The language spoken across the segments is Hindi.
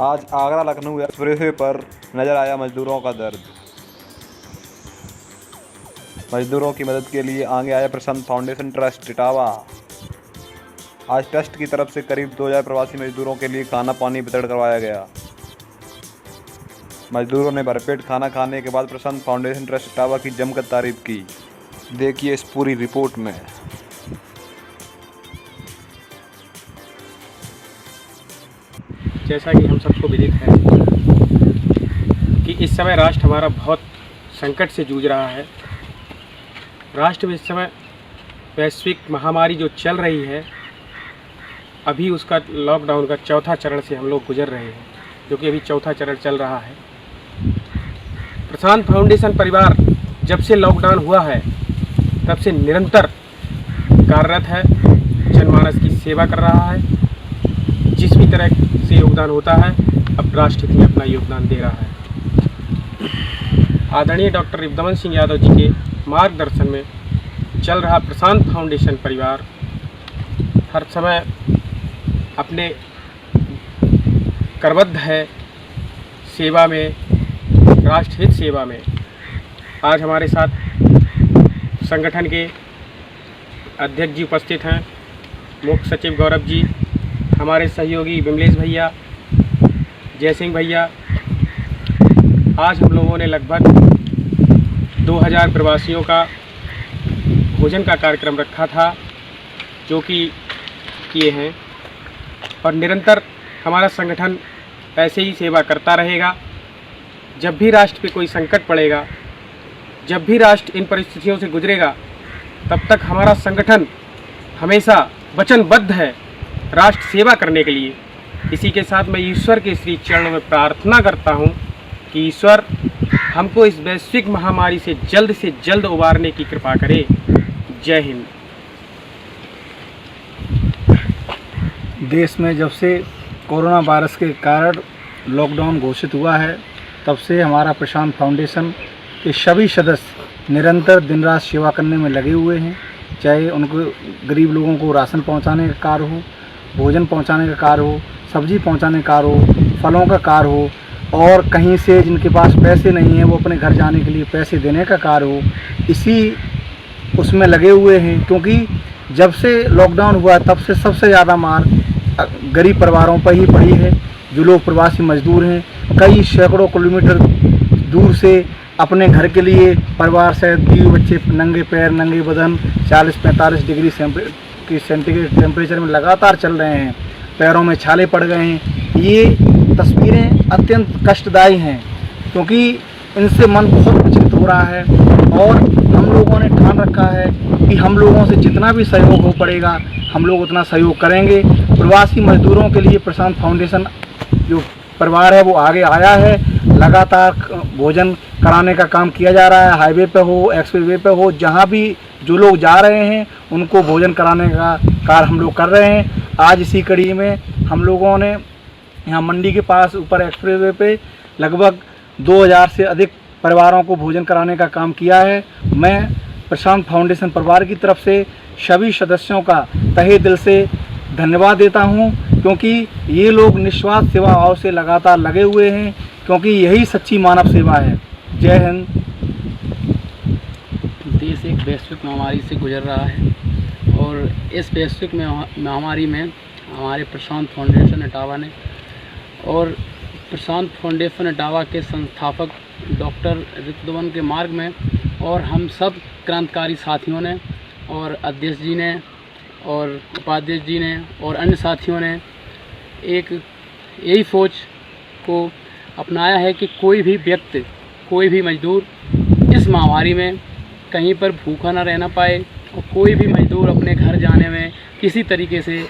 आज आगरा लखनऊ एक्सप्रेसवे पर नजर आया मजदूरों का दर्द। मजदूरों की मदद के लिए आगे आया प्रशांत फाउंडेशन ट्रस्ट इटावा। आज ट्रस्ट की तरफ से करीब 2000 प्रवासी मजदूरों के लिए खाना पानी वितरण करवाया गया। मजदूरों ने भरपेट खाना खाने के बाद प्रशांत फाउंडेशन ट्रस्ट इटावा की जमकर तारीफ की। देखिए इस पूरी रिपोर्ट में। जैसा कि हम सबको विदित है कि इस समय राष्ट्र हमारा बहुत संकट से जूझ रहा है। राष्ट्र में इस समय वैश्विक महामारी जो चल रही है, अभी उसका लॉकडाउन का चौथा चरण से हम लोग गुजर रहे हैं, जो कि अभी चौथा चरण चल रहा है। प्रशांत फाउंडेशन परिवार जब से लॉकडाउन हुआ है तब से निरंतर कार्यरत है, जनमानस की सेवा कर रहा है। जिस भी तरह से योगदान होता है, अब राष्ट्र में अपना योगदान दे रहा है। आदरणीय डॉक्टर रिपुदमन सिंह यादव जी के मार्गदर्शन में चल रहा प्रशांत फाउंडेशन परिवार हर समय अपने करबद्ध है सेवा में, राष्ट्रहित सेवा में। आज हमारे साथ संगठन के अध्यक्ष जी उपस्थित हैं, मुख्य सचिव गौरव जी, हमारे सहयोगी विमलेश भैया, जय सिंह भैया। आज हम लोगों ने लगभग 2000 प्रवासियों का भोजन का कार्यक्रम रखा था, जो कि किए हैं, और निरंतर हमारा संगठन ऐसे ही सेवा करता रहेगा। जब भी राष्ट्र पे कोई संकट पड़ेगा, जब भी राष्ट्र इन परिस्थितियों से गुजरेगा, तब तक हमारा संगठन हमेशा वचनबद्ध है राष्ट्र सेवा करने के लिए। इसी के साथ मैं ईश्वर के श्री चरणों में प्रार्थना करता हूं कि ईश्वर हमको इस वैश्विक महामारी से जल्द उबारने की कृपा करे। जय हिंद। देश में जब से कोरोना वायरस के कारण लॉकडाउन घोषित हुआ है, तब से हमारा प्रशांत फाउंडेशन के सभी सदस्य निरंतर दिन रात सेवा करने में लगे हुए हैं। चाहे उनको गरीब लोगों को राशन पहुंचाने का कार्य हो, भोजन पहुंचाने का कार्य हो, सब्जी पहुंचाने का कार्य हो, फलों का कार्य हो, और कहीं से जिनके पास पैसे नहीं हैं वो अपने घर जाने के लिए पैसे देने का कार्य हो, इसी उसमें लगे हुए हैं। क्योंकि जब से लॉकडाउन हुआ तब से सबसे ज़्यादा मार गरीब परिवारों पर ही पड़ी है। जो लोग प्रवासी मजदूर हैं, कई सैकड़ों किलोमीटर दूर से अपने घर के लिए परिवार सहित बीवी बच्चे नंगे पैर नंगे बदन 40-45 डिग्री सेंटीग्रेड टेम्परेचर में लगातार चल रहे हैं, पैरों में छाले पड़ गए हैं। ये तस्वीरें अत्यंत कष्टदायी हैं, क्योंकि इनसे मन बहुत विचलित हो रहा है। और हम लोगों ने ठान रखा है कि हम लोगों से जितना भी सहयोग हो पड़ेगा हम लोग उतना सहयोग करेंगे। प्रवासी मजदूरों के लिए प्रशांत फाउंडेशन जो परिवार है वो आगे आया है। लगातार भोजन कराने का काम किया जा रहा है। हाईवे पे हो, एक्सप्रेसवे पे हो, जहाँ भी जो लोग जा रहे हैं उनको भोजन कराने का कार्य हम लोग कर रहे हैं। आज इसी कड़ी में हम लोगों ने यहाँ मंडी के पास ऊपर एक्सप्रेसवे पे लगभग 2000 से अधिक परिवारों को भोजन कराने का काम किया है। मैं प्रशांत फाउंडेशन परिवार की तरफ से सभी सदस्यों का तहे दिल से धन्यवाद देता हूं, क्योंकि ये लोग निस्वार्थ सेवा भाव से लगातार लगे हुए हैं, क्योंकि यही सच्ची मानव सेवा है। जय हिंद। देश एक वैश्विक महामारी से गुजर रहा है, और इस वैश्विक महामारी में हमारे प्रशांत फाउंडेशन इटावा ने और प्रशांत फाउंडेशन इटावा के संस्थापक डॉक्टर रिपुदमन के मार्ग में, और हम सब क्रांतिकारी साथियों ने और अध्यक्ष जी ने और उपाध्यक्ष जी ने और अन्य साथियों ने एक यही सोच को अपनाया है कि कोई भी व्यक्ति, कोई भी मजदूर इस महामारी में कहीं पर भूखा न रहना पाए, और कोई भी मजदूर अपने घर जाने में किसी तरीके से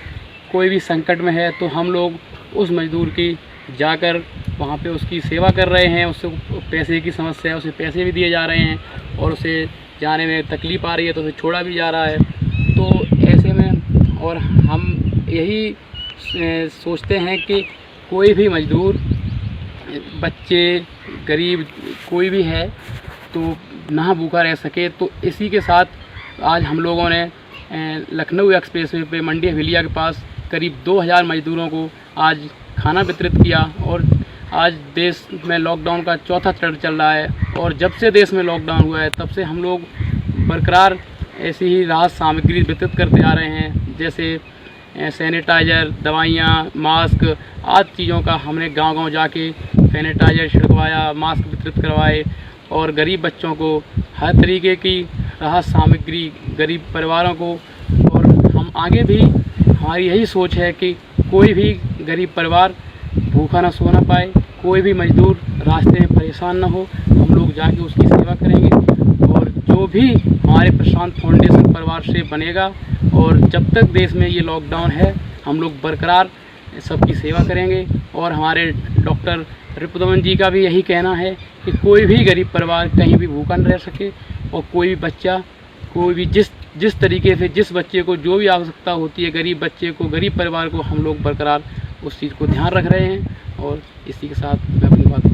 कोई भी संकट में है तो हम लोग उस मजदूर की जाकर वहाँ पे उसकी सेवा कर रहे हैं। उससे पैसे की समस्या है, उसे पैसे भी दिए जा रहे हैं, और उसे जाने में तकलीफ़ आ रही है तो उसे छोड़ा भी जा रहा है। तो ऐसे में और हम यही सोचते हैं कि कोई भी मजदूर, बच्चे, गरीब कोई भी है तो ना भूखा रह सके। तो इसी के साथ आज हम लोगों ने लखनऊ एक्सप्रेसवे पे मंडी हवेलिया के पास करीब 2000 मजदूरों को आज खाना वितरित किया। और आज देश में लॉकडाउन का चौथा चरण चल रहा है और जब से देश में लॉकडाउन हुआ है तब से हम लोग बरकरार ऐसी ही राहत सामग्री वितरित करते आ रहे हैं, जैसे सैनिटाइज़र, दवाइयाँ, मास्क आदि चीज़ों का हमने गांव-गांव जाके सैनिटाइज़र छिड़कवाया, मास्क वितरित करवाए और गरीब बच्चों को हर तरीके की राहत सामग्री गरीब परिवारों को। और हम आगे भी हमारी यही सोच है कि कोई भी गरीब परिवार भूखा ना सोना पाए, कोई भी मजदूर रास्ते में परेशान ना हो, हम लोग जाके उसकी सेवा करेंगे। और जो भी हमारे प्रशांत फाउंडेशन परिवार से बनेगा और जब तक देश में ये लॉकडाउन है हम लोग बरकरार सबकी सेवा करेंगे। और हमारे डॉक्टर रिपुदमन जी का भी यही कहना है कि कोई भी गरीब परिवार कहीं भी भूखा न रह सके और कोई भी बच्चा, कोई भी जिस तरीके से जिस बच्चे को जो भी आवश्यकता होती है, गरीब बच्चे को, गरीब परिवार को हम लोग बरकरार उस चीज़ को ध्यान रख रहे हैं। और इसी के साथ मैं अपनी बात